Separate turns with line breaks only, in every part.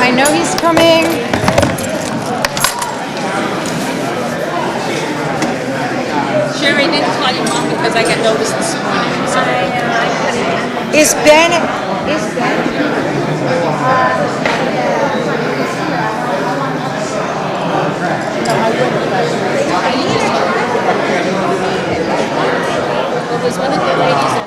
I know he's coming.
Sherry didn't call your mom because I got notice this morning. So.
Is Ben? Is Ben?
Well, there's one of the ladies that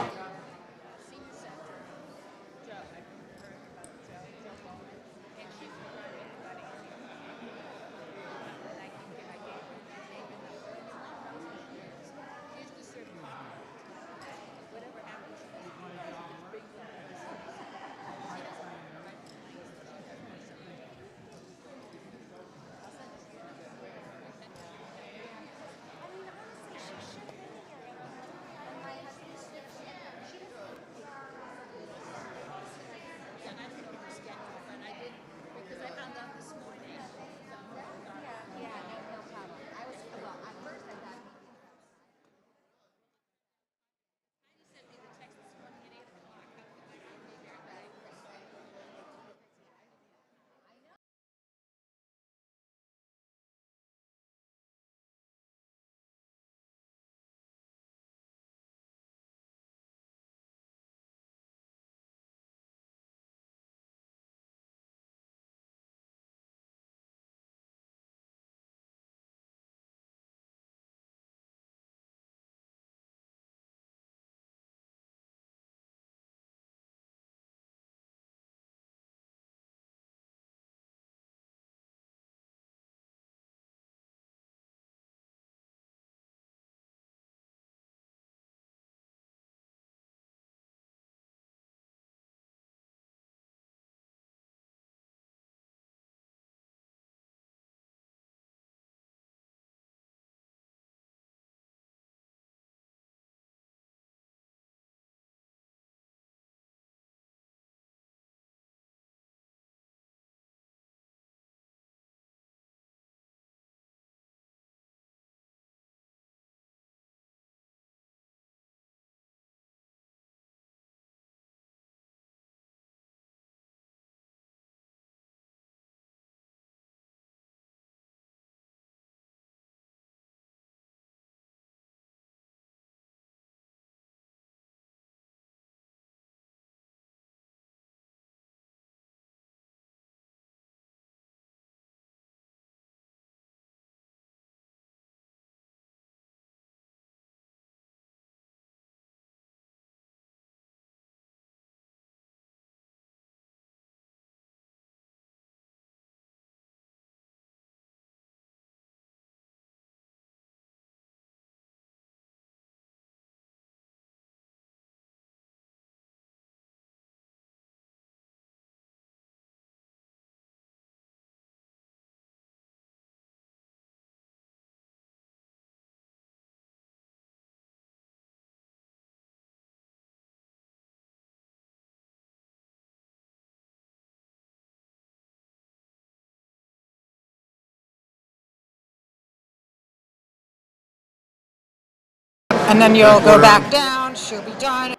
And then you'll go back down. She'll be done.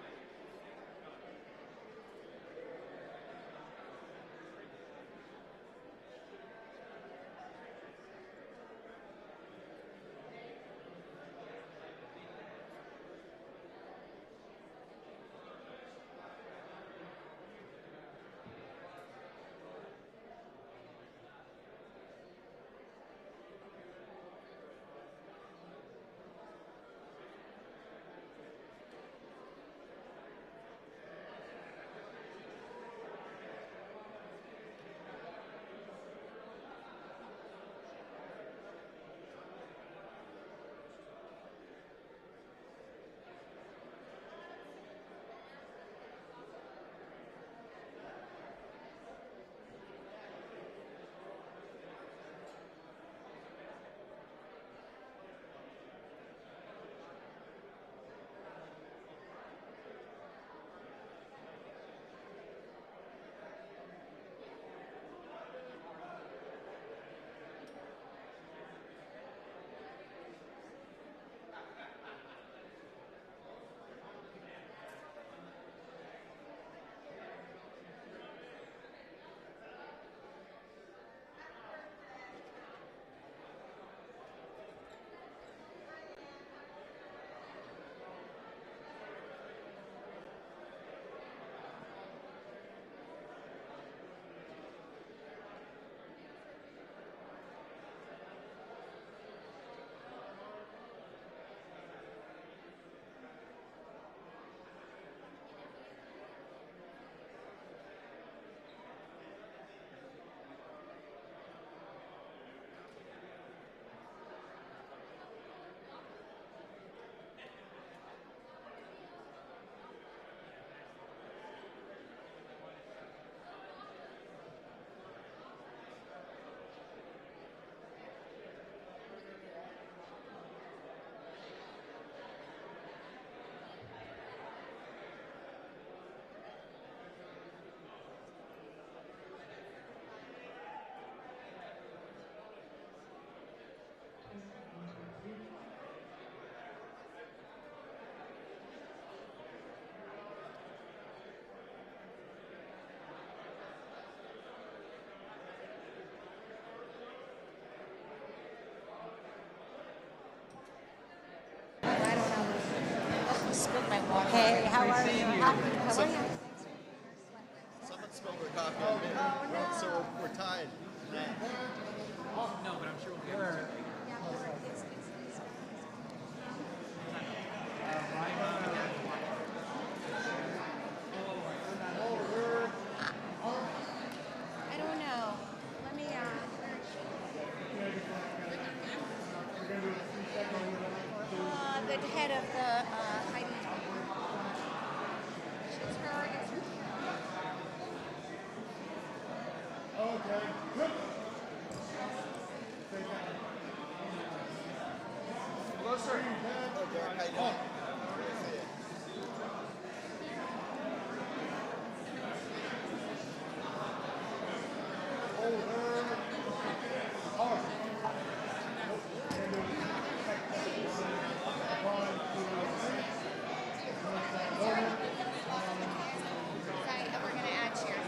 Hey, how are you? How are you?
Someone spilled their coffee on me.
Oh, no.
So we're tied.
No, but I'm sure we'll get it.
I don't know. Let me, the head of the, Heidi. She's her,
Hello, sir.
Oh, Derek, how you doing?
we're gonna add chairs.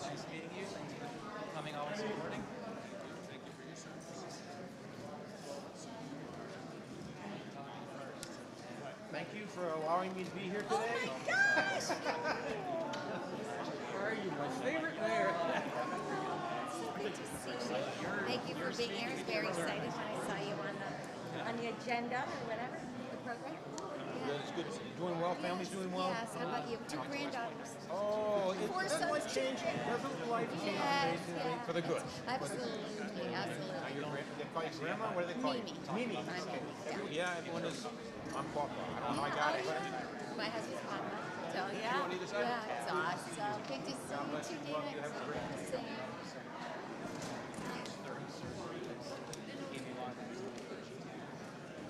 Nice meeting you. Thanks for coming, always supporting. Thank you for your service.
Thank you for allowing me to be here today.
How are you? My favorite there.
Thank you for being here. I was very excited when I saw you on the agenda or whatever, the program.
Good, it's good. Doing well. Family's doing well.
Yes, how about you? 2 granddaughters.
Oh,
Four
doesn't life
sons,
change?
2
Doesn't life change
Yes,
basically
yes.
for the good?
Absolutely, absolutely.
They call you grandma? What do they call you?
Mimi.
Mimi.
I'm Mimi,
Yeah, everyone is. I'm Papa. I don't know how I got it.
My husband's Papa. So yeah, yeah, it's awesome. Good to see you too, Dana. Good to see you.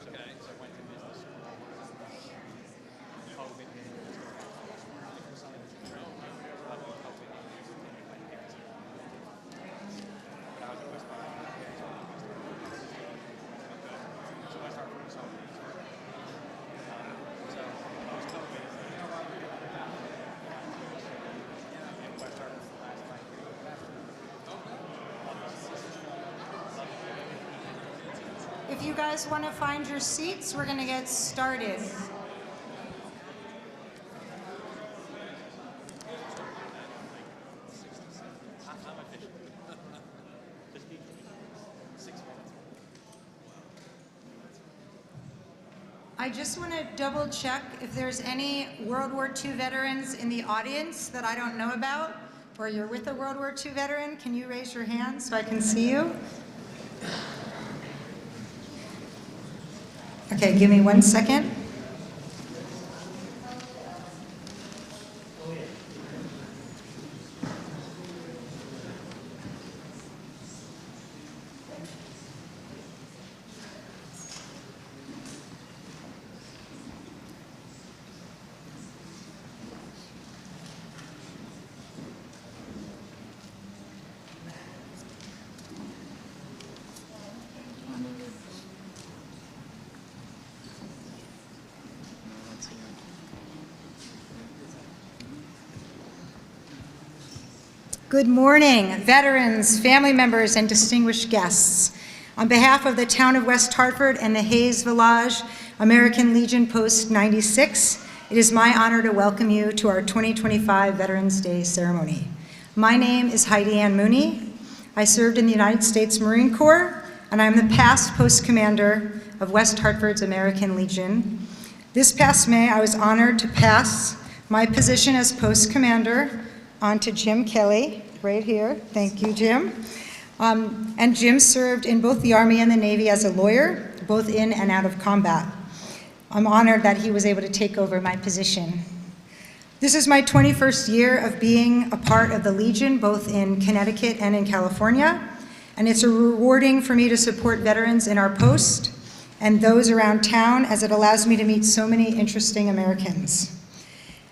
Okay, so I went to business school. COVID hit. But I was always fine. So I started from South East. So I was COVID. And I started the last 5 years after.
If you guys want to find your seats, we're going to get started.
I'm efficient. Just keep 6 minutes.
I just want to double check if there's any World War II veterans in the audience that I don't know about, or you're with a World War II veteran. Can you raise your hand so I can see you? Okay, give me 1 second. Good morning, veterans, family members, and distinguished guests. On behalf of the town of West Hartford and the Hayes Village American Legion Post 96, it is my honor to welcome you to our 2025 Veterans Day ceremony. My name is Heidi Ann Mooney. I served in the United States Marine Corps, and I'm the past post commander of West Hartford's American Legion. This past May, I was honored to pass my position as post commander on to Jim Kelly, right here. Thank you, Jim. And Jim served in both the Army and the Navy as a lawyer, both in and out of combat. I'm honored that he was able to take over my position. This is my 21st year of being a part of the Legion, both in Connecticut and in California, and it's rewarding for me to support veterans in our post and those around town, as it allows me to meet so many interesting Americans.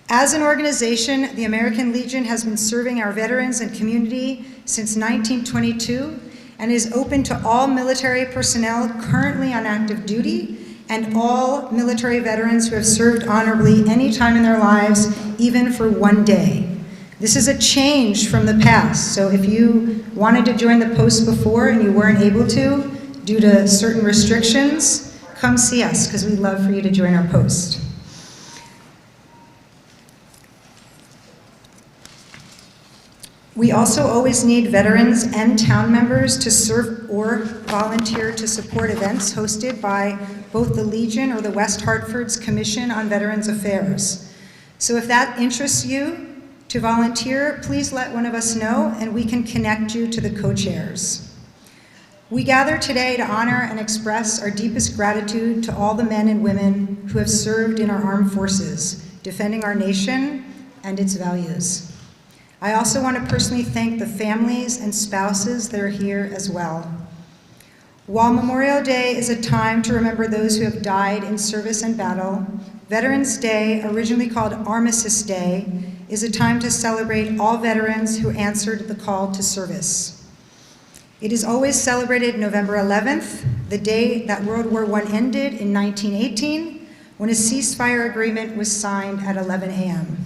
As an organization, the American Legion has been serving our veterans and community since 1922 and is open to all military personnel currently on active duty and all military veterans who have served honorably any time in their lives, even for one day. This is a change from the past, so if you wanted to join the post before and you weren't able to due to certain restrictions, come see us because we'd love for you to join our post. We also always need veterans and town members to serve or volunteer to support events hosted by both the Legion or the West Hartford's Commission on Veterans Affairs. So if that interests you to volunteer, please let one of us know and we can connect you to the co-chairs. We gather today to honor and express our deepest gratitude to all the men and women who have served in our armed forces, defending our nation and its values. I also want to personally thank the families and spouses that are here as well. While Memorial Day is a time to remember those who have died in service and battle, Veterans Day, originally called Armistice Day, is a time to celebrate all veterans who answered the call to service. It is always celebrated November 11th, the day that World War I ended in 1918, when a ceasefire agreement was signed at 11 a.m.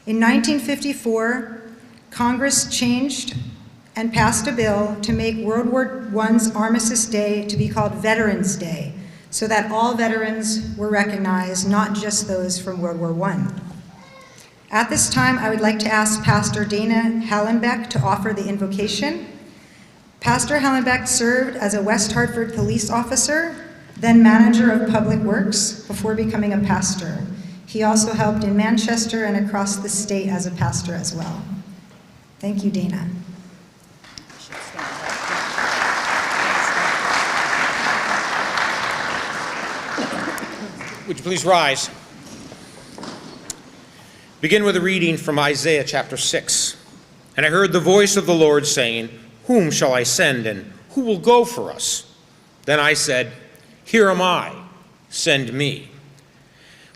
In 1954, Congress changed and passed a bill to make World War I's Armistice Day to be called Veterans Day, so that all veterans were recognized, not just those from World War I. At this time, I would like to ask Pastor Dana Hallenbeck to offer the invocation. Pastor Hallenbeck served as a West Hartford police officer, then manager of public works, before becoming a pastor. He also helped in Manchester and across the state as a pastor as well. Thank you, Dana.
Would you please rise? Begin with a reading from Isaiah chapter 6. And I heard the voice of the Lord saying, "Whom shall I send, and who will go for us?" Then I said, "Here am I, send me."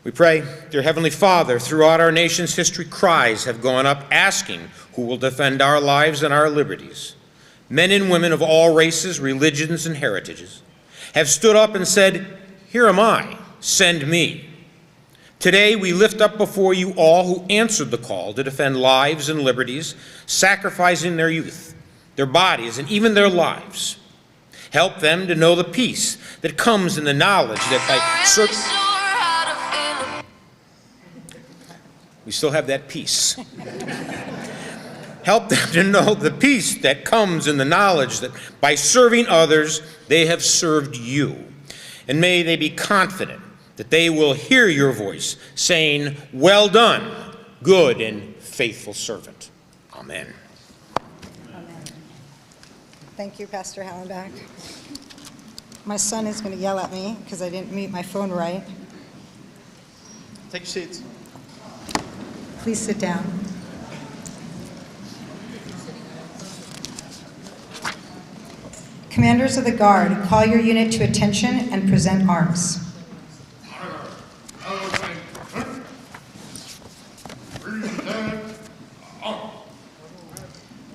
We pray, dear Heavenly Father, throughout our nation's history, cries have gone up asking who will defend our lives and our liberties. Men and women of all races, religions, and heritages have stood up and said, "Here am I, send me." Today we lift up before you all who answered the call to defend lives and liberties, sacrificing their youth, their bodies, and even their lives. Help them to know the peace that comes in the knowledge that by we still have that peace. Help them to know the peace that comes in the knowledge that by serving others, they have served you. And may they be confident that they will hear your voice saying, "Well done, good and faithful servant." Amen.
Amen. Thank you, Pastor Hallenbeck. My son is going to yell at me because I didn't mute my phone right.
Take your seats.
Please sit down. Commanders of the Guard, call your unit to attention and present arms.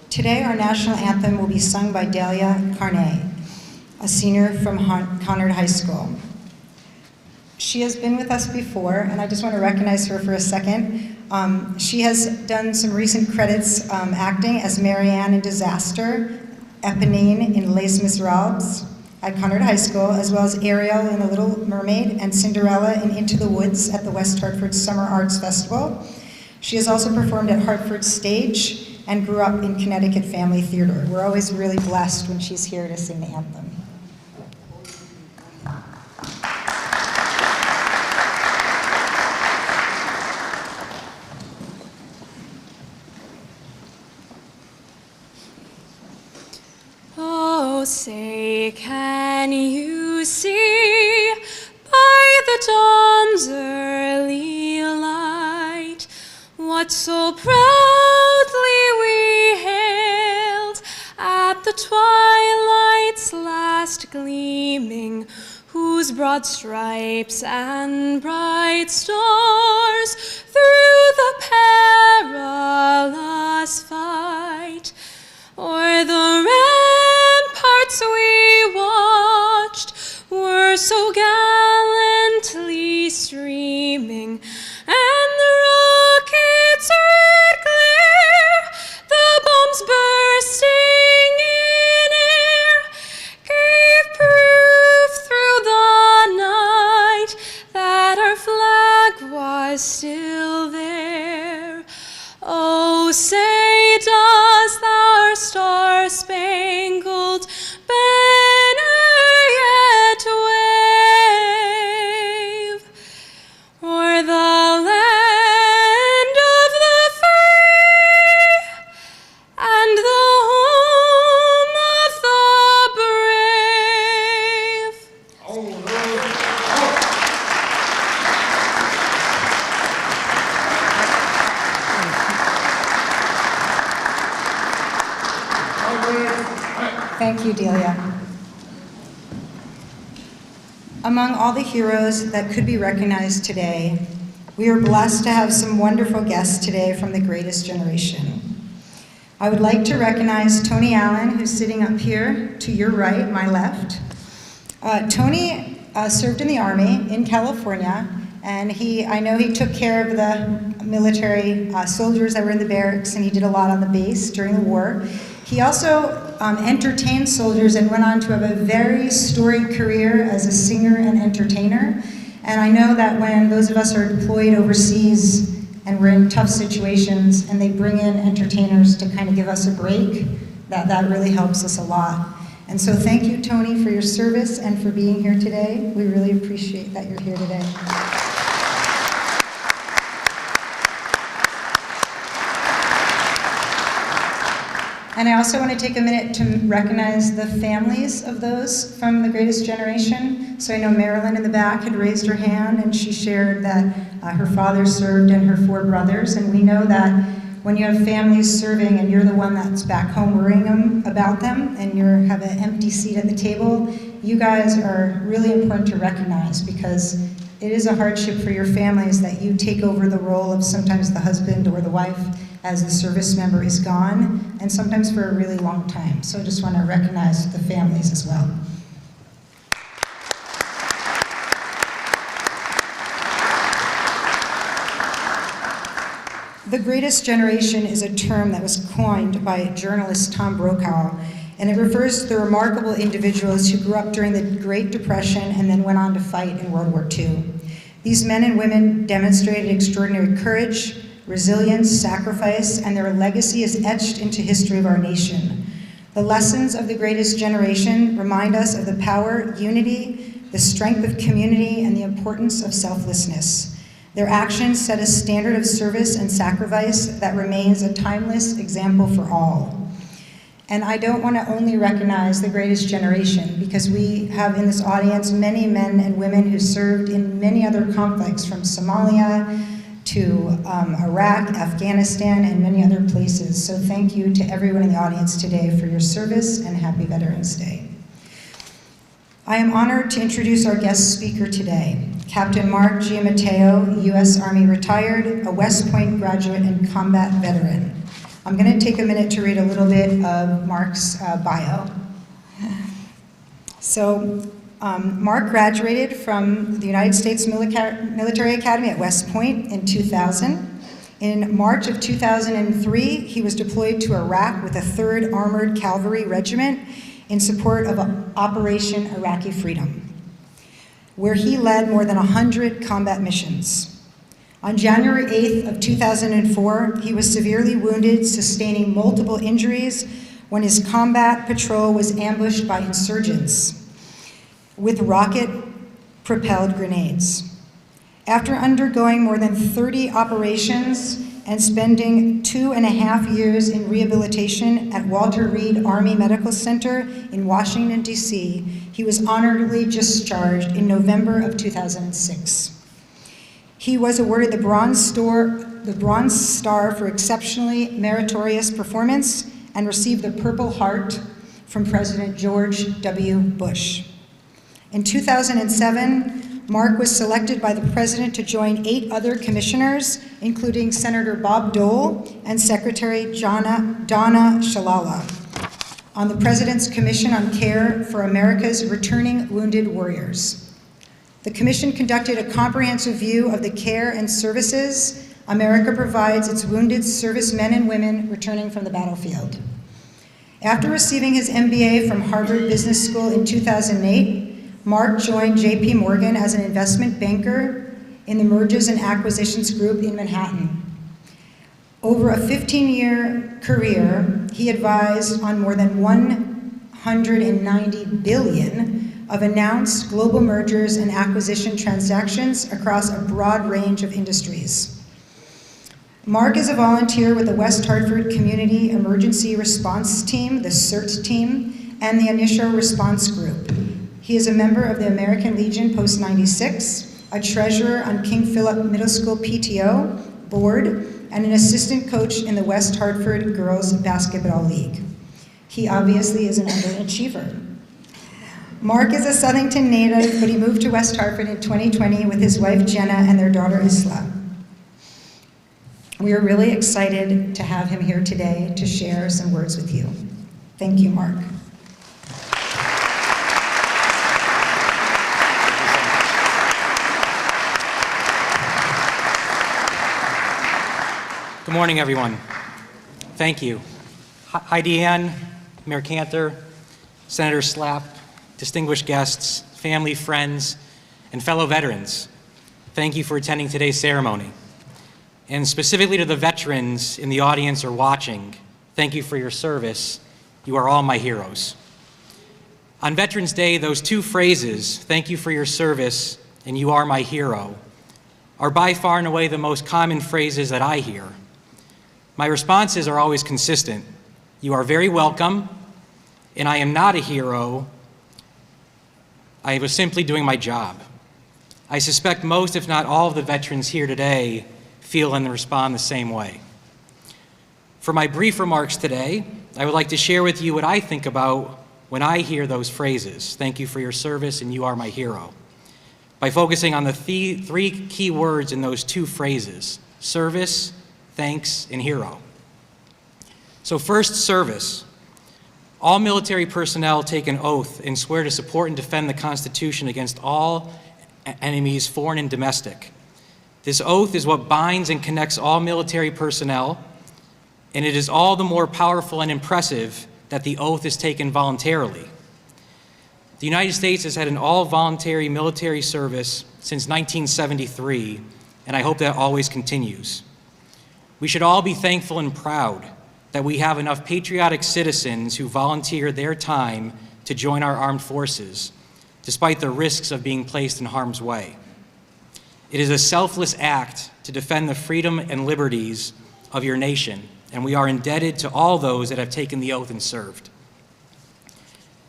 Today, our national anthem will be sung by Delia Carney, a senior from Conard High School. She has been with us before, and I just want to recognize her for a second. She has done some recent credits acting as Marianne in Disaster, Eponine in Les Miserables at Conard High School, as well as Ariel in The Little Mermaid and Cinderella in Into the Woods at the West Hartford Summer Arts Festival. She has also performed at Hartford Stage and grew up in Connecticut Family Theater. We're always really blessed when she's here to sing the anthem.
Oh, say, can you see by the dawn's early light what so proudly we hailed at the twilight's last gleaming, whose broad stripes and bright stars through the perilous fight o'er the ramparts we watched were so gallantly streaming, and the rockets' red glare, the bombs bursting in air, gave proof through the night that our flag was still there. Oh, say does our star-spangled banner yet wave o'er the land of the free and the home of the brave?
Thank you, Delia. Among all the heroes that could be recognized today, we are blessed to have some wonderful guests today from the greatest generation. I would like to recognize Tony Allen, who's sitting up here to your right, my left. Tony served in the Army in California, and I know he took care of the military soldiers that were in the barracks, and he did a lot on the base during the war. He also entertained soldiers and went on to have a very storied career as a singer and entertainer. And I know that when those of us are deployed overseas and we're in tough situations and they bring in entertainers to kind of give us a break, that really helps us a lot. And so thank you, Tony, for your service and for being here today. We really appreciate that you're here today. And I also want to take a minute to recognize the families of those from the greatest generation. So I know Marilyn in the back had raised her hand, and she shared that her father served and her 4 brothers. And we know that when you have families serving and you're the one that's back home worrying about them and you have an empty seat at the table, you guys are really important to recognize, because it is a hardship for your families that you take over the role of sometimes the husband or the wife as the service member is gone, and sometimes for a really long time. So I just want to recognize the families as well. The greatest generation is a term that was coined by journalist Tom Brokaw, and it refers to the remarkable individuals who grew up during the Great Depression and then went on to fight in World War II. These men and women demonstrated extraordinary courage, resilience, sacrifice, and their legacy is etched into history of our nation. The lessons of the greatest generation remind us of the power, unity, the strength of community, and the importance of selflessness. Their actions set a standard of service and sacrifice that remains a timeless example for all. And I don't want to only recognize the greatest generation, because we have in this audience many men and women who served in many other conflicts, from Somalia to Iraq, Afghanistan, and many other places. So thank you to everyone in the audience today for your service, and happy Veterans Day. I am honored to introduce our guest speaker today, Captain Mark Giammatteo, U.S. Army retired, a West Point graduate and combat veteran. I'm going to take a minute to read a little bit of Mark's bio. So, Mark graduated from the United States Military Academy at West Point in 2000. In March of 2003, he was deployed to Iraq with the 3rd Armored Cavalry Regiment in support of Operation Iraqi Freedom, where he led more than 100 combat missions. On January 8th of 2004, he was severely wounded, sustaining multiple injuries when his combat patrol was ambushed by insurgents with rocket-propelled grenades. After undergoing more than 30 operations and spending 2.5 years in rehabilitation at Walter Reed Army Medical Center in Washington, D.C., he was honorably discharged in November of 2006. He was awarded the Bronze Star for exceptionally meritorious performance and received the Purple Heart from President George W. Bush. In 2007, Mark was selected by the President to join 8 other commissioners, including Senator Bob Dole and Secretary Donna Shalala, on the President's Commission on Care for America's Returning Wounded Warriors. The Commission conducted a comprehensive view of the care and services America provides its wounded servicemen and women returning from the battlefield. After receiving his MBA from Harvard Business School in 2008, Mark joined J.P. Morgan as an investment banker in the Mergers and Acquisitions Group in Manhattan. Over a 15-year career, he advised on more than 190 billion of announced global mergers and acquisition transactions across a broad range of industries. Mark is a volunteer with the West Hartford Community Emergency Response Team, the CERT team, and the Initial Response Group. He is a member of the American Legion Post 96, a treasurer on King Philip Middle School PTO board, and an assistant coach in the West Hartford Girls Basketball League. He obviously is an underachiever. Mark is a Southington native, but he moved to West Hartford in 2020 with his wife Jenna and their daughter Isla. We are really excited to have him here today to share some words with you. Thank you, Mark.
Good morning, everyone. Thank you. Hi, Deanne, Mayor Cantor, Senator Slapp, distinguished guests, family, friends, and fellow veterans. Thank you for attending today's ceremony. And specifically to the veterans in the audience or watching, thank you for your service. You are all my heroes. On Veterans Day, those 2 phrases, thank you for your service and you are my hero, are by far and away the most common phrases that I hear. My responses are always consistent. You are very welcome, and I am not a hero. I was simply doing my job. I suspect most, if not all, of the veterans here today feel and respond the same way. For my brief remarks today, I would like to share with you what I think about when I hear those phrases, thank you for your service and you are my hero, by focusing on the 3 key words in those 2 phrases, service, thanks, and hero. So first, service. All military personnel take an oath and swear to support and defend the Constitution against all enemies, foreign and domestic. This oath is what binds and connects all military personnel, and it is all the more powerful and impressive that the oath is taken voluntarily. The United States has had an all-voluntary military service since 1973, and I hope that always continues. We should all be thankful and proud that we have enough patriotic citizens who volunteer their time to join our armed forces, despite the risks of being placed in harm's way. It is a selfless act to defend the freedom and liberties of your nation, and we are indebted to all those that have taken the oath and served.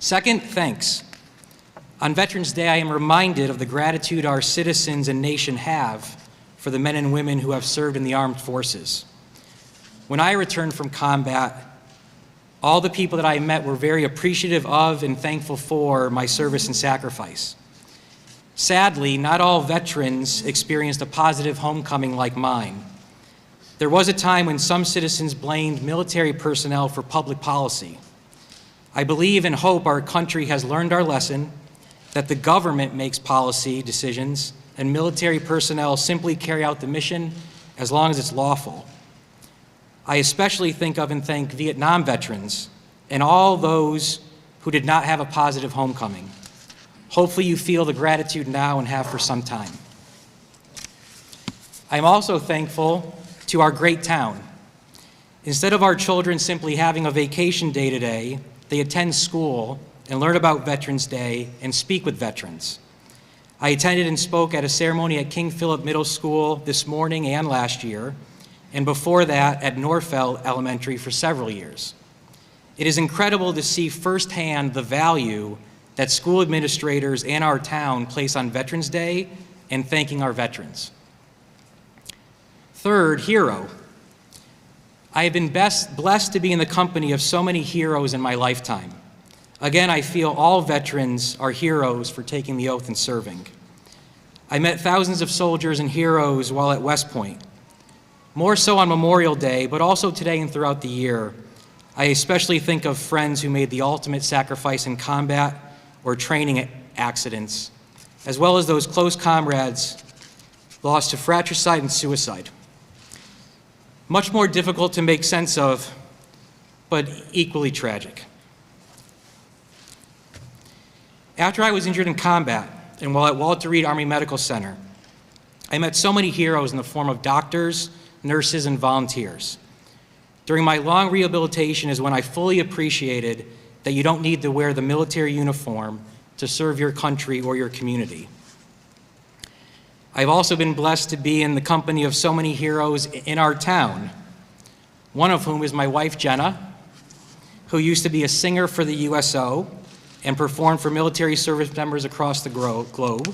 Second, thanks. On Veterans Day, I am reminded of the gratitude our citizens and nation have for the men and women who have served in the armed forces. When I returned from combat, all the people that I met were very appreciative of and thankful for my service and sacrifice. Sadly, not all veterans experienced a positive homecoming like mine. There was a time when some citizens blamed military personnel for public policy. I believe and hope our country has learned our lesson that the government makes policy decisions and military personnel simply carry out the mission as long as it's lawful. I especially think of and thank Vietnam veterans and all those who did not have a positive homecoming. Hopefully you feel the gratitude now and have for some time. I'm also thankful to our great town. Instead of our children simply having a vacation day today, they attend school and learn about Veterans Day and speak with veterans. I attended and spoke at a ceremony at King Philip Middle School this morning and last year, and before that at Norfeld Elementary for several years. It is incredible to see firsthand the value that school administrators and our town place on Veterans Day and thanking our veterans. Third, hero. I have been blessed to be in the company of so many heroes in my lifetime. Again, I feel all veterans are heroes for taking the oath and serving. I met thousands of soldiers and heroes while at West Point. More so on Memorial Day, but also today and throughout the year. I especially think of friends who made the ultimate sacrifice in combat or training accidents, as well as those close comrades lost to fratricide and suicide. Much more difficult to make sense of, but equally tragic. After I was injured in combat and while at Walter Reed Army Medical Center, I met so many heroes in the form of doctors, nurses, and volunteers. During my long rehabilitation is when I fully appreciated that you don't need to wear the military uniform to serve your country or your community. I've also been blessed to be in the company of so many heroes in our town, one of whom is my wife, Jenna, who used to be a singer for the USO and performed for military service members across the globe.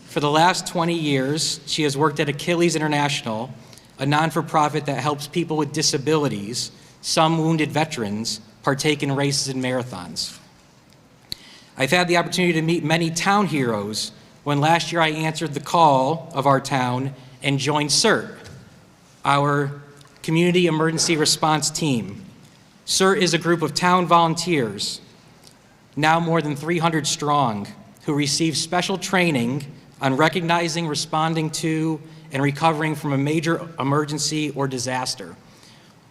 For the last 20 years, she has worked at Achilles International, a non-for-profit that helps people with disabilities, some wounded veterans, partake in races and marathons. I've had the opportunity to meet many town heroes when last year I answered the call of our town and joined CERT, our Community Emergency Response Team. CERT is a group of town volunteers, now more than 300 strong, who receive special training on recognizing, responding to, and recovering from a major emergency or disaster.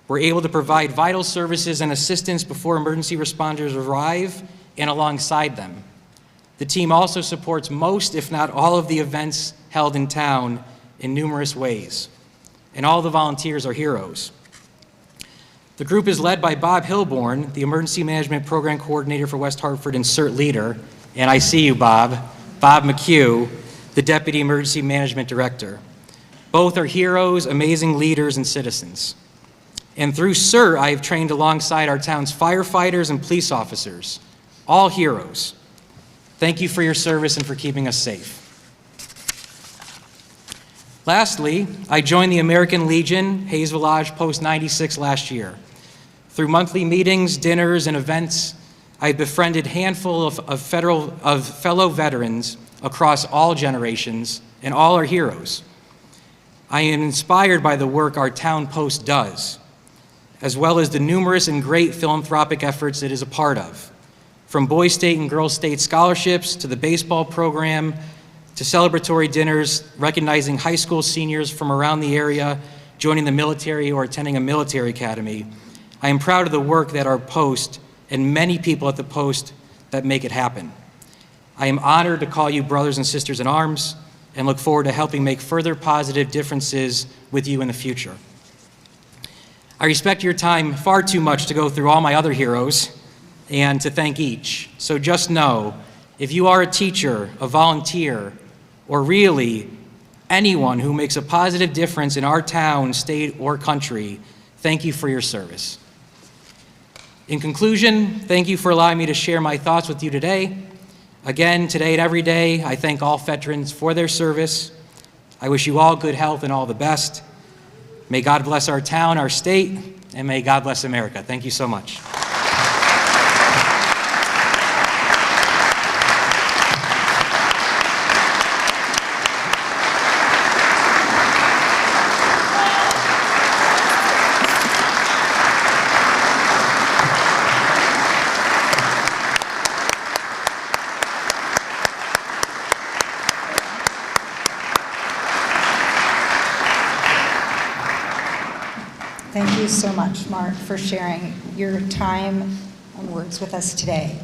We're able to provide vital services and assistance before emergency responders arrive and alongside them. The team also supports most, if not all, of the events held in town in numerous ways. And all the volunteers are heroes. The group is led by Bob Hilborn, the Emergency Management Program Coordinator for West Hartford and CERT leader, and I see you, Bob McHugh, the Deputy Emergency Management Director. Both are heroes, amazing leaders, and citizens. And through CERT, I have trained alongside our town's firefighters and police officers, all heroes. Thank you for your service and for keeping us safe. Lastly, I joined the American Legion Hayes Village Post 96 last year. Through monthly meetings, dinners, and events, I've befriended a handful of fellow veterans across all generations, and all are heroes. I am inspired by the work our town post does, as well as the numerous and great philanthropic efforts it is a part of. From Boys State and Girls State scholarships to the baseball program to celebratory dinners recognizing high school seniors from around the area joining the military or attending a military academy, I am proud of the work that our post and many people at the post that make it happen. I am honored to call you brothers and sisters in arms and look forward to helping make further positive differences with you in the future. I respect your time far too much to go through all my other heroes and to thank each. So just know, if you are a teacher, a volunteer, or really anyone who makes a positive difference in our town, state, or country, thank you for your service. In conclusion, thank you for allowing me to share my thoughts with you today. Again, today and every day, I thank all veterans for their service. I wish you all good health and all the best. May God bless our town, our state, and may God bless America. Thank you so much.
Thank you so much, Mark, for sharing your time and words with us today.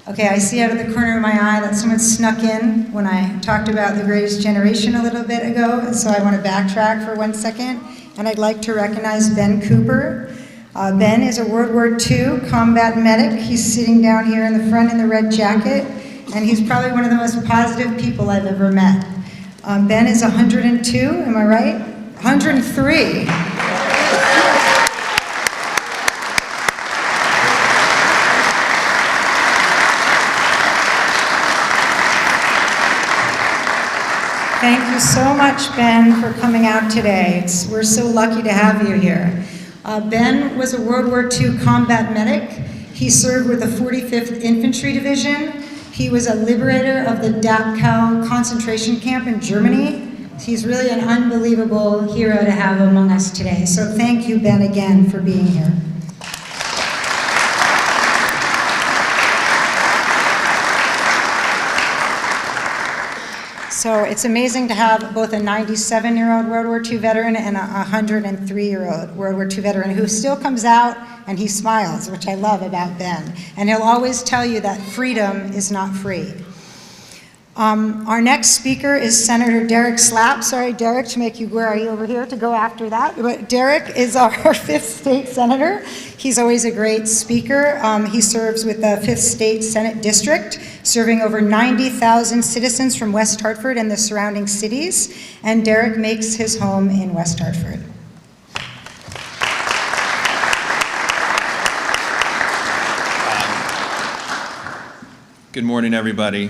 Okay, I see out of the corner of my eye that someone snuck in when I talked about the greatest generation a little bit ago, so I want to backtrack for 1 second, and I'd like to recognize Ben Cooper. Ben is a World War II combat medic. He's sitting down here in the front in the red jacket, and he's probably one of the most positive people I've ever met. Ben is 102, am I right? 103. Thank you so much, Ben, for coming out today. We're so lucky to have you here. Ben was a World War II combat medic. He served with the 45th Infantry Division. He was a liberator of the Dachau concentration camp in Germany. He's really an unbelievable hero to have among us today. So thank you, Ben, again for being here. So it's amazing to have both a 97-year-old World War II veteran and a 103-year-old World War II veteran who still comes out and he smiles, which I love about Ben. And he'll always tell you that freedom is not free. Our next speaker is Senator Derek Slapp. Sorry, Derek, to make you, where are you over here to go after that? But Derek is our 5th state senator. He's always a great speaker. He serves with the 5th State Senate District, serving over 90,000 citizens from West Hartford and the surrounding cities. And Derek makes his home in West Hartford.
Good morning, everybody.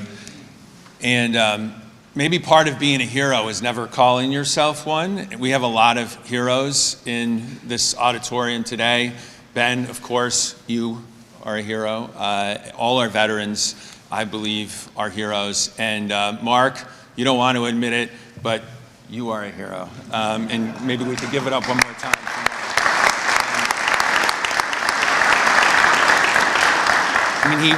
And maybe part of being a hero is never calling yourself one. We have a lot of heroes in this auditorium today. Ben, of course, you are a hero. All our veterans, I believe, are heroes. And Mark, you don't want to admit it, but you are a hero. And maybe we could give it up one more time. I mean,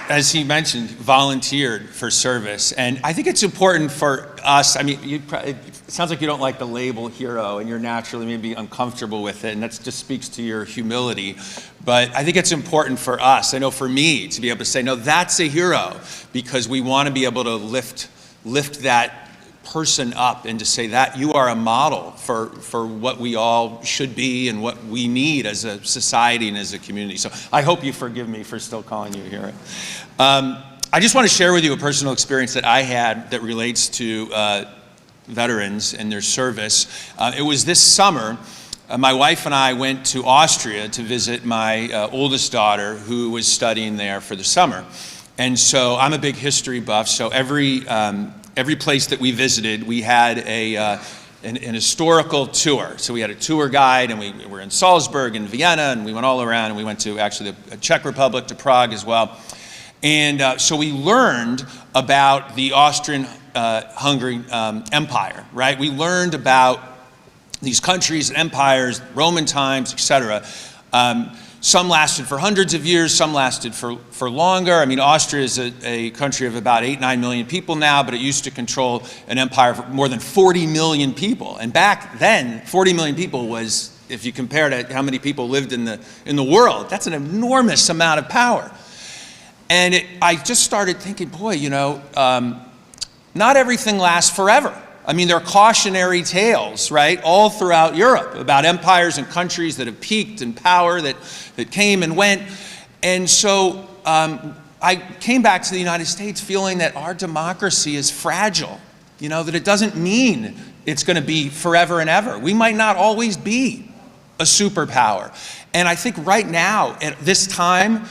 as he mentioned, volunteered for service. And I think it's important for us, I mean, it sounds like you don't like the label hero and you're naturally maybe uncomfortable with it, and that just speaks to your humility. But I think it's important for us, I know for me, to be able to say, no, that's a hero, because we want to be able to lift that person up and to say that you are a model for what we all should be and what we need as a society and as a community. So I hope you forgive me for still calling you a hero. I just want to share with you a personal experience that I had that relates to veterans and their service. It was this summer. My wife and I went to Austria to visit my oldest daughter, who was studying there for the summer. And so I'm a big history buff, so every place that we visited, we had an historical tour. So we had a tour guide, and we were in Salzburg and Vienna, and we went all around, and we went to actually the Czech Republic, to Prague as well. And so we learned about the Austrian-Hungary Empire, right? We learned about these countries and empires, Roman times, etc. Some lasted for hundreds of years, some lasted for longer. I mean, Austria is a country of about 8-9 million people now, but it used to control an empire for more than 40 million people. And back then, 40 million people was, if you compare to how many people lived in the world, that's an enormous amount of power. And I just started thinking, boy, you know, not everything lasts forever. I mean, there are cautionary tales, right, all throughout Europe about empires and countries that have peaked in power, that came and went. And so I came back to the United States feeling that our democracy is fragile, you know, that it doesn't mean it's going to be forever and ever. We might not always be a superpower. And I think right now, at this time,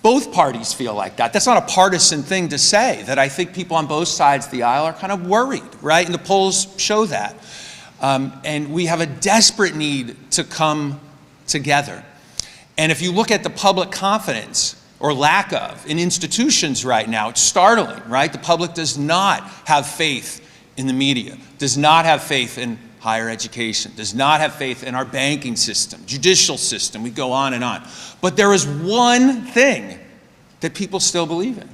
both parties feel like that. That's not a partisan thing to say, that I think people on both sides of the aisle are kind of worried, right? And the polls show that. And we have a desperate need to come together. And if you look at the public confidence, or lack of, in institutions right now, it's startling, right? The public does not have faith in the media, does not have faith in higher education, does not have faith in our banking system, judicial system, we go on and on. But there is one thing that people still believe in.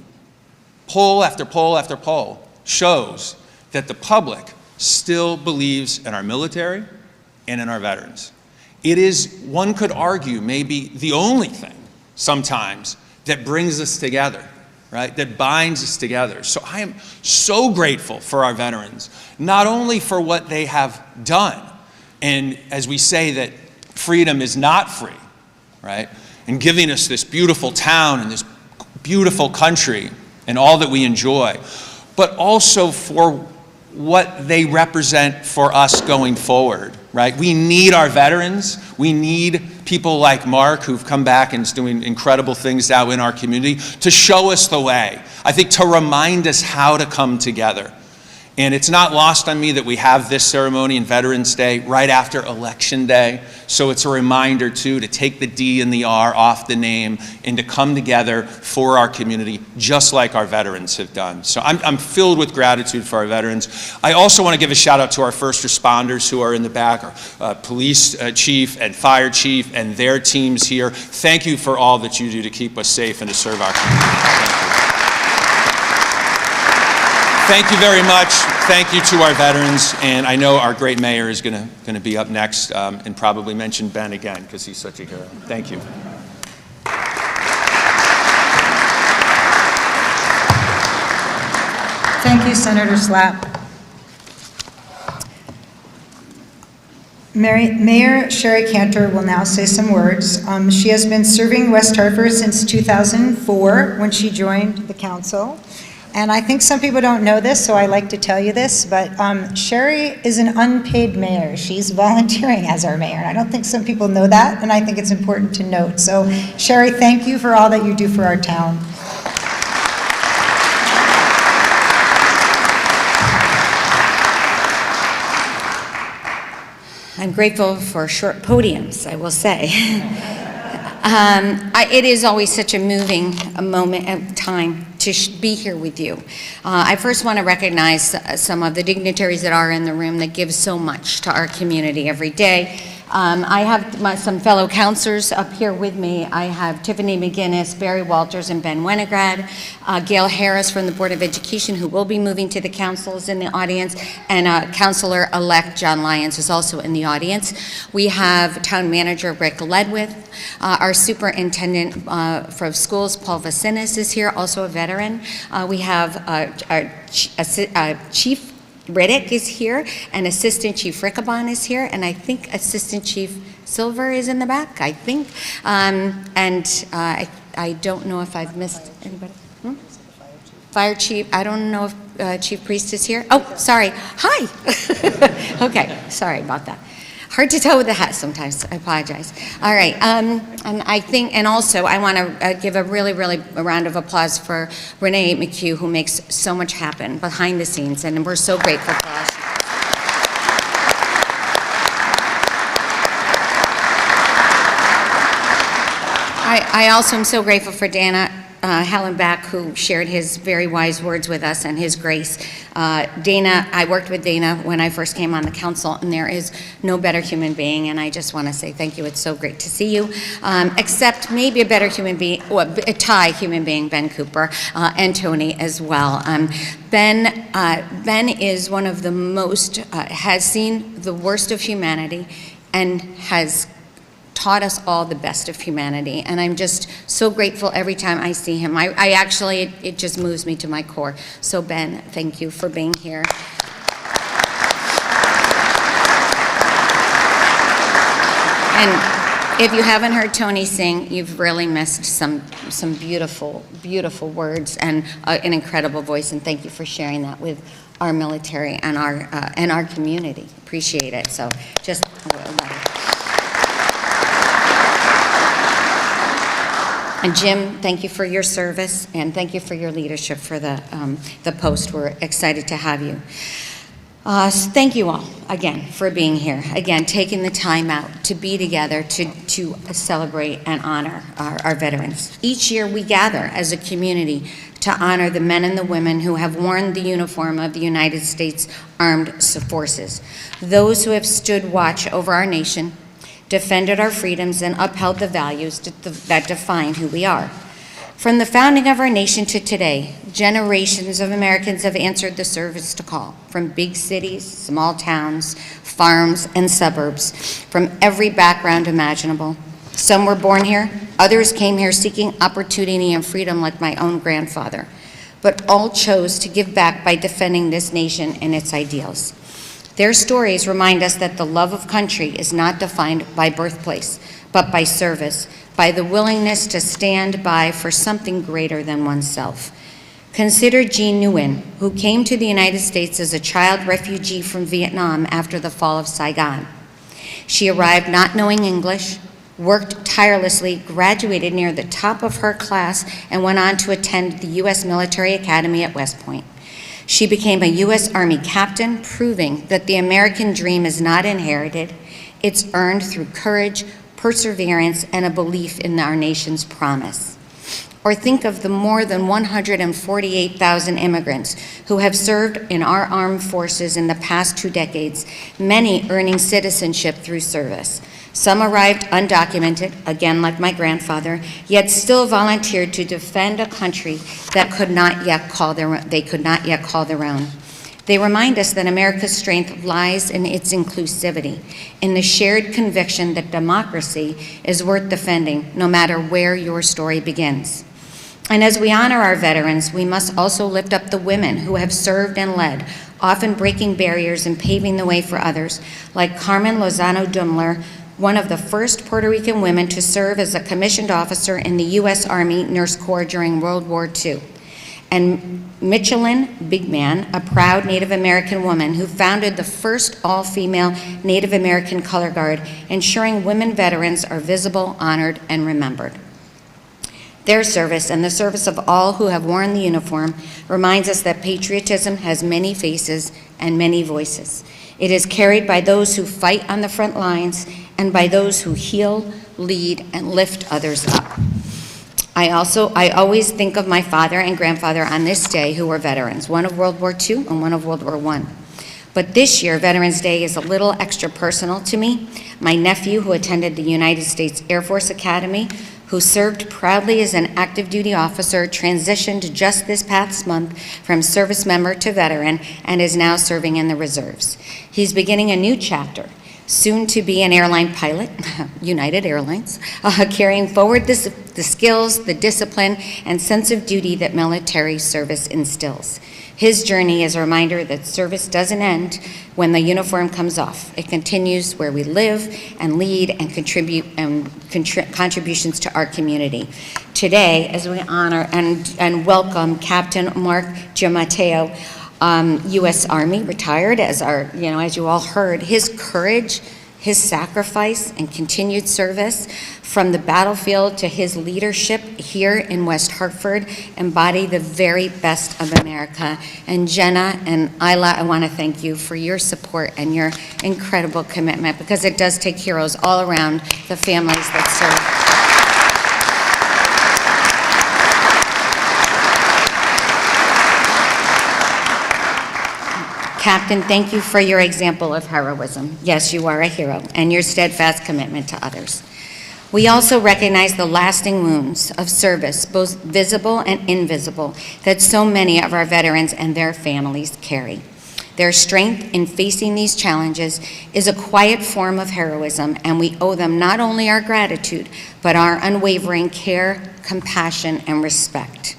Poll after poll after poll shows that the public still believes in our military and in our veterans. It is, one could argue, maybe the only thing sometimes that brings us together, right? That binds us together. So I am so grateful for our veterans, not only for what they have done, and as we say that freedom is not free, right? And giving us this beautiful town and this beautiful country and all that we enjoy, but also for what they represent for us going forward, right? We need our veterans. We need people like Mark, who've come back and is doing incredible things out in our community, to show us the way. I think to remind us how to come together. And it's not lost on me that we have this ceremony in Veterans Day right after Election Day. So it's a reminder, too, to take the D and the R off the name and to come together for our community, just like our veterans have done. So I'm filled with gratitude for our veterans. I also want to give a shout out to our first responders who are in the back, our police chief and fire chief and their teams here. Thank you for all that you do to keep us safe and to serve our community. Thank you very much. Thank you to our veterans, and I know our great mayor is going to be up next and probably mention Ben again because he's such a hero. Thank you.
Thank you, Senator Slapp. Mayor Sherry Cantor will now say some words. She has been serving West Hartford since 2004 when she joined the council. And I think some people don't know this, so I like to tell you this, but Sherry is an unpaid mayor. She's volunteering as our mayor. And I don't think some people know that, and I think it's important to note. So Sherry, thank you for all that you do for our town.
I'm grateful for short podiums, I will say. It is always such a moving moment of time to be here with you. I first want to recognize some of the dignitaries that are in the room that give so much to our community every day. I have some fellow counselors up here with me. I have Tiffany McGinnis, Barry Walters, and Ben Winograd. Gail Harris from the Board of Education, who will be moving to the council, is in the audience, and Councilor-elect John Lyons is also in the audience. We have Town Manager Rick Ledwith. Our Superintendent for Schools, Paul Vasinis, is here, also a veteran. We have our Chief Riddick is here, and Assistant Chief Rickabon is here, and I think Assistant Chief Silver is in the back, I think. I don't know if I've missed anybody. Fire Chief, I don't know if Chief Priest is here. Oh, sorry. Hi. Okay, sorry about that. Hard to tell with the hat sometimes. I apologize. All right. And I think, and also I want to give a really round of applause for Renee McHugh, who makes so much happen behind the scenes, and we're so grateful for us. I also am so grateful for Dana Hallenbach, who shared his very wise words with us and his grace. I worked with Dana when I first came on the council, and there is no better human being, and I just want to say thank you. It's so great to see you. Except maybe a better human being, well, a tie human being, Ben Cooper, and Tony as well. Ben is one of the most, has seen the worst of humanity and has taught us all the best of humanity, and I'm just so grateful every time I see him. I actually, it just moves me to my core. So Ben, thank you for being here. And if you haven't heard Tony sing, you've really missed some beautiful, beautiful words and an incredible voice, and thank you for sharing that with our military and our community. Appreciate it. So just And Jim, thank you for your service, and thank you for your leadership for the post. We're excited to have you. Thank you all, again, for being here. Again, taking the time out to be together, to celebrate and honor our veterans. Each year we gather as a community to honor the men and the women who have worn the uniform of the United States Armed Forces, those who have stood watch over our nation, defended our freedoms, and upheld the values that define who we are. From the founding of our nation to today, generations of Americans have answered the service to call, from big cities, small towns, farms, and suburbs, from every background imaginable. Some were born here, others came here seeking opportunity and freedom like my own grandfather, but all chose to give back by defending this nation and its ideals. Their stories remind us that the love of country is not defined by birthplace, but by service, by the willingness to stand by for something greater than oneself. Consider Jean Nguyen, who came to the United States as a child refugee from Vietnam after the fall of Saigon. She arrived not knowing English, worked tirelessly, graduated near the top of her class, and went on to attend the U.S. Military Academy at West Point. She became a U.S. Army captain, proving that the American dream is not inherited. It's earned through courage, perseverance, and a belief in our nation's promise. Or think of the more than 148,000 immigrants who have served in our armed forces in the past 2 decades, many earning citizenship through service. Some arrived undocumented, again like my grandfather, yet still volunteered to defend a country that could not yet call their own. They remind us that America's strength lies in its inclusivity, in the shared conviction that democracy is worth defending no matter where your story begins. And as we honor our veterans, we must also lift up the women who have served and led, often breaking barriers and paving the way for others, like Carmen Lozano Dumler, one of the first Puerto Rican women to serve as a commissioned officer in the U.S. Army Nurse Corps during World War II. And Michelin Bigman, a proud Native American woman who founded the first all-female Native American color guard, ensuring women veterans are visible, honored, and remembered. Their service and the service of all who have worn the uniform reminds us that patriotism has many faces and many voices. It is carried by those who fight on the front lines and by those who heal, lead, and lift others up. I always think of my father and grandfather on this day who were veterans, one of World War II and one of World War I. But this year, Veterans Day is a little extra personal to me. My nephew, who attended the United States Air Force Academy, who served proudly as an active duty officer, transitioned just this past month from service member to veteran and is now serving in the reserves. He's beginning a new chapter, soon to be an airline pilot, United Airlines, carrying forward the skills, the discipline, and sense of duty that military service instills. His journey is a reminder that service doesn't end when the uniform comes off. It continues where we live and lead and contribute contributions to our community. Today, as we honor and welcome Captain Mark Giammatteo, U.S. Army, retired, as you all heard, his courage, his sacrifice, and continued service from the battlefield to his leadership here in West Hartford embody the very best of America. And Jenna and Isla, I want to thank you for your support and your incredible commitment, because it does take heroes all around the families that serve. Captain, thank you for your example of heroism. Yes, you are a hero, and your steadfast commitment to others. We also recognize the lasting wounds of service, both visible and invisible, that so many of our veterans and their families carry. Their strength in facing these challenges is a quiet form of heroism, and we owe them not only our gratitude, but our unwavering care, compassion, and respect.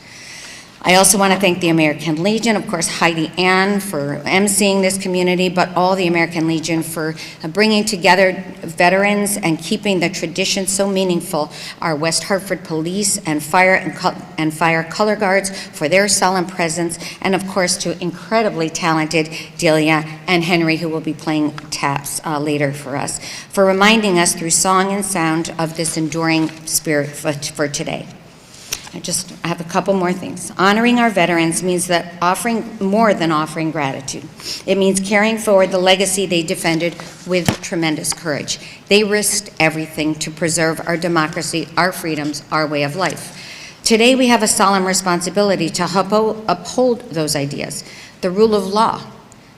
I also want to thank the American Legion, of course, Heidi Ann for emceeing this community, but all the American Legion for bringing together veterans and keeping the tradition so meaningful. Our West Hartford Police and Fire Color Guards for their solemn presence, and of course to incredibly talented Delia and Henry, who will be playing taps later for us, for reminding us through song and sound of this enduring spirit for today. I have a couple more things. Honoring our veterans means that offering more than offering gratitude. It means carrying forward the legacy they defended with tremendous courage. They risked everything to preserve our democracy, our freedoms, our way of life. Today we have a solemn responsibility to uphold those ideas: the rule of law,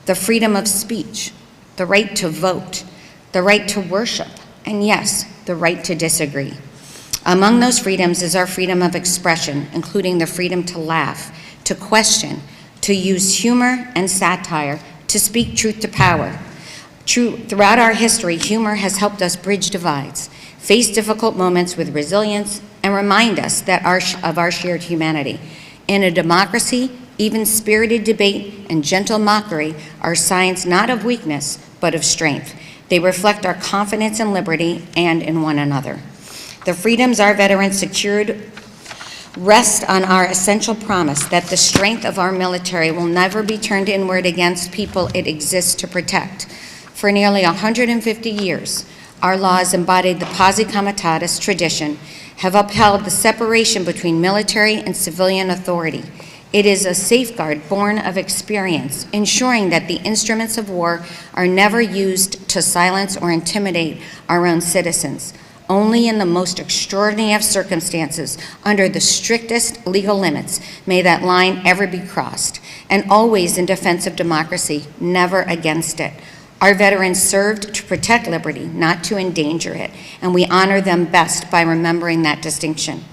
the freedom of speech, the right to vote, the right to worship, and yes, the right to disagree. Among those freedoms is our freedom of expression, including the freedom to laugh, to question, to use humor and satire, to speak truth to power. Throughout our history, humor has helped us bridge divides, face difficult moments with resilience, and remind us of our shared humanity. In a democracy, even spirited debate and gentle mockery are signs not of weakness, but of strength. They reflect our confidence in liberty and in one another. The freedoms our veterans secured rest on our essential promise that the strength of our military will never be turned inward against people it exists to protect. For nearly 150 years, our laws embodied the Posse Comitatus tradition, have upheld the separation between military and civilian authority, It is a safeguard born of experience, ensuring that the instruments of war are never used to silence or intimidate our own citizens. Only in the most extraordinary of circumstances, under the strictest legal limits, may that line ever be crossed, and always in defense of democracy, never against it. Our veterans served to protect liberty, not to endanger it, and we honor them best by remembering that distinction.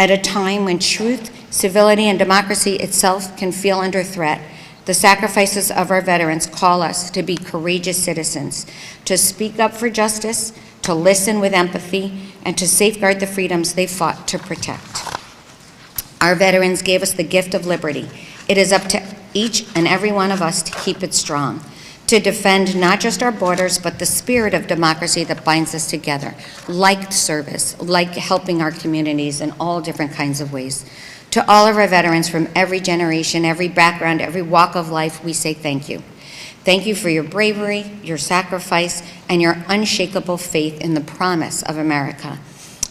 At a time when truth, civility, and democracy itself can feel under threat, the sacrifices of our veterans call us to be courageous citizens, to speak up for justice, to listen with empathy, and to safeguard the freedoms they fought to protect. Our veterans gave us the gift of liberty. It is up to each and every one of us to keep it strong, to defend not just our borders, but the spirit of democracy that binds us together, like service, like helping our communities in all different kinds of ways. To all of our veterans from every generation, every background, every walk of life, we say thank you. Thank you for your bravery, your sacrifice, and your unshakable faith in the promise of America.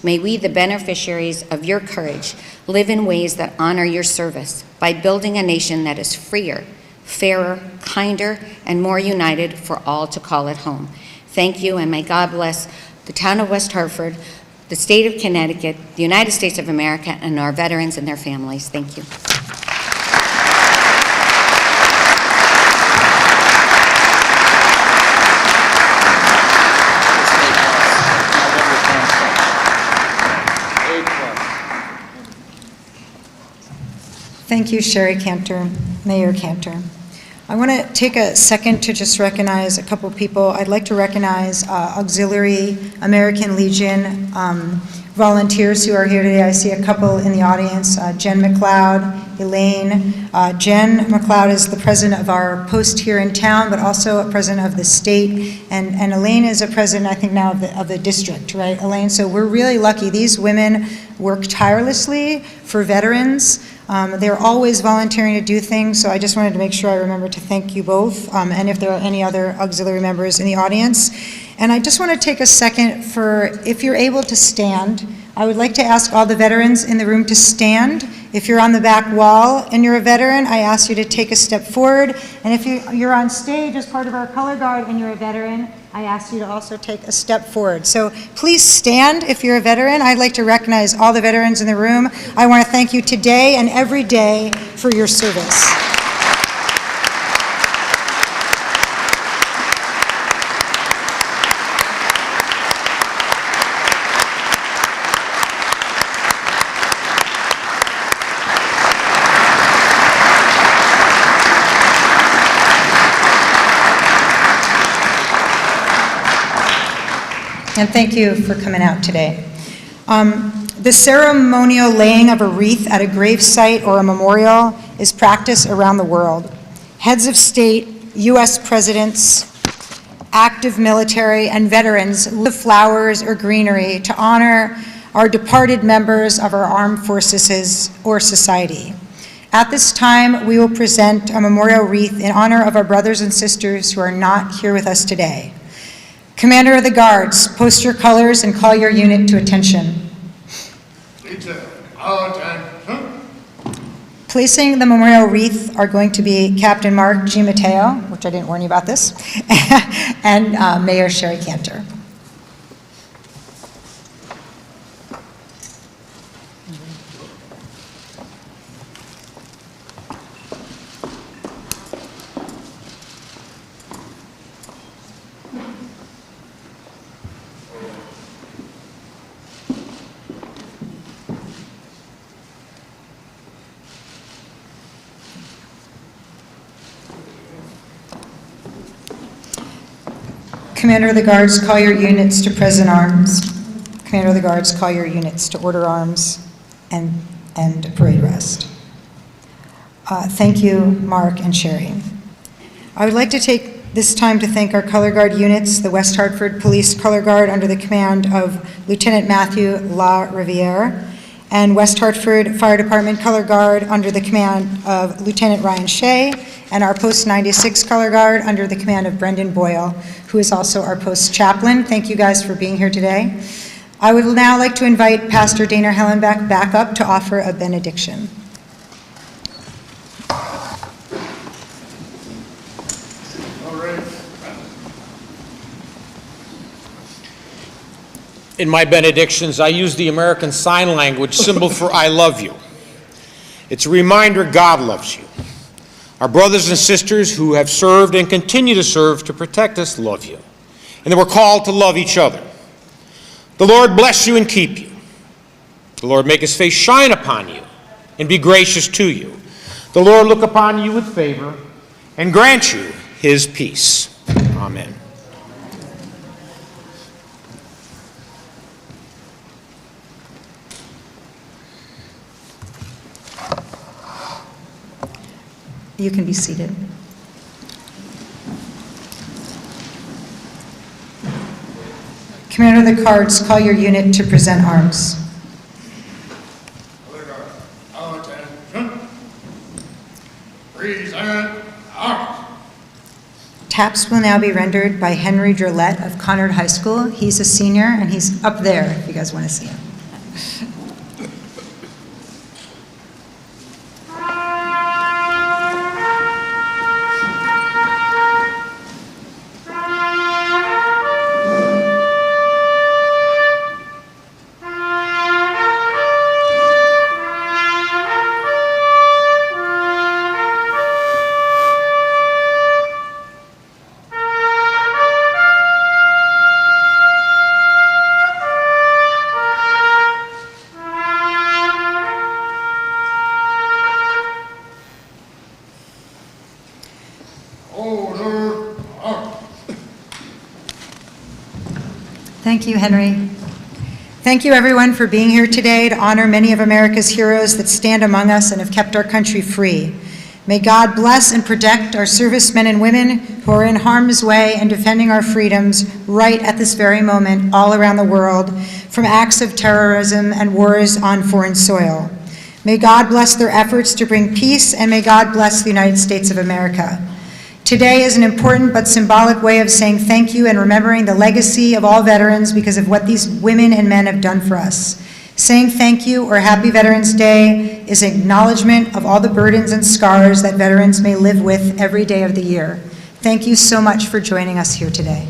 May we, the beneficiaries of your courage, live in ways that honor your service by building a nation that is freer, fairer, kinder, and more united for all to call it home. Thank you, and may God bless the town of West Hartford, the state of Connecticut, the United States of America, and our veterans and their families. Thank you.
Thank you, Sherry Cantor, Mayor Cantor. I want to take a second to just recognize a couple people. I'd like to recognize Auxiliary American Legion volunteers who are here today. I see a couple in the audience, Jen McLeod, Elaine. Jen McLeod is the president of our post here in town, but also a president of the state. And Elaine is a president, I think now, of the district, right, Elaine? So we're really lucky. These women work tirelessly for veterans. They're always volunteering to do things, so I just wanted to make sure I remember to thank you both, and if there are any other auxiliary members in the audience. And I just want to take a second for, if you're able to stand, I would like to ask all the veterans in the room to stand. If you're on the back wall and you're a veteran, I ask you to take a step forward. And if you're on stage as part of our color guard and you're a veteran, I ask you to also take a step forward. So please stand if you're a veteran. I'd like to recognize all the veterans in the room. I want to thank you today and every day for your service. And thank you for coming out today. The ceremonial laying of a wreath at a grave site or a memorial is practiced around the world. Heads of state, U.S. presidents, active military, and veterans leave flowers or greenery to honor our departed members of our armed forces or society. At this time, we will present a memorial wreath in honor of our brothers and sisters who are not here with us today. Commander of the Guards, post your colors and call your unit to attention. Placing the memorial wreath are going to be Captain Mark G. Mateo, which I didn't warn you about this, and Mayor Sherry Cantor. Commander of the Guards, call your units to present arms. Commander of the Guards, call your units to order arms and parade rest. Thank you, Mark and Sherry. I would like to take this time to thank our color guard units, the West Hartford Police Color Guard under the command of Lieutenant Matthew La Riviere, and West Hartford Fire Department Color Guard under the command of Lieutenant Ryan Shea, and our Post 96 Color Guard under the command of Brendan Boyle, who is also our post chaplain. Thank you guys for being here today. I would now like to invite Pastor Dana Hellenbeck back up to offer a benediction.
In my benedictions, I use the American Sign Language symbol for I love you. It's a reminder God loves you. Our brothers and sisters who have served and continue to serve to protect us love you, and that we're called to love each other. The Lord bless you and keep you. The Lord make his face shine upon you and be gracious to you. The Lord look upon you with favor and grant you his peace. Amen.
You can be seated. Commander of the Guards, call your unit to present arms.
Present arms.
Taps will now be rendered by Henry Drillette of Conard High School. He's a senior, and he's up there if you guys want to see him. Thank you, Henry. Thank you, everyone, for being here today to honor many of America's heroes that stand among us and have kept our country free. May God bless and protect our servicemen and women who are in harm's way and defending our freedoms right at this very moment all around the world from acts of terrorism and wars on foreign soil. May God bless their efforts to bring peace, and may God bless the United States of America. Today is an important but symbolic way of saying thank you and remembering the legacy of all veterans because of what these women and men have done for us. Saying thank you or Happy Veterans Day is acknowledgement of all the burdens and scars that veterans may live with every day of the year. Thank you so much for joining us here today.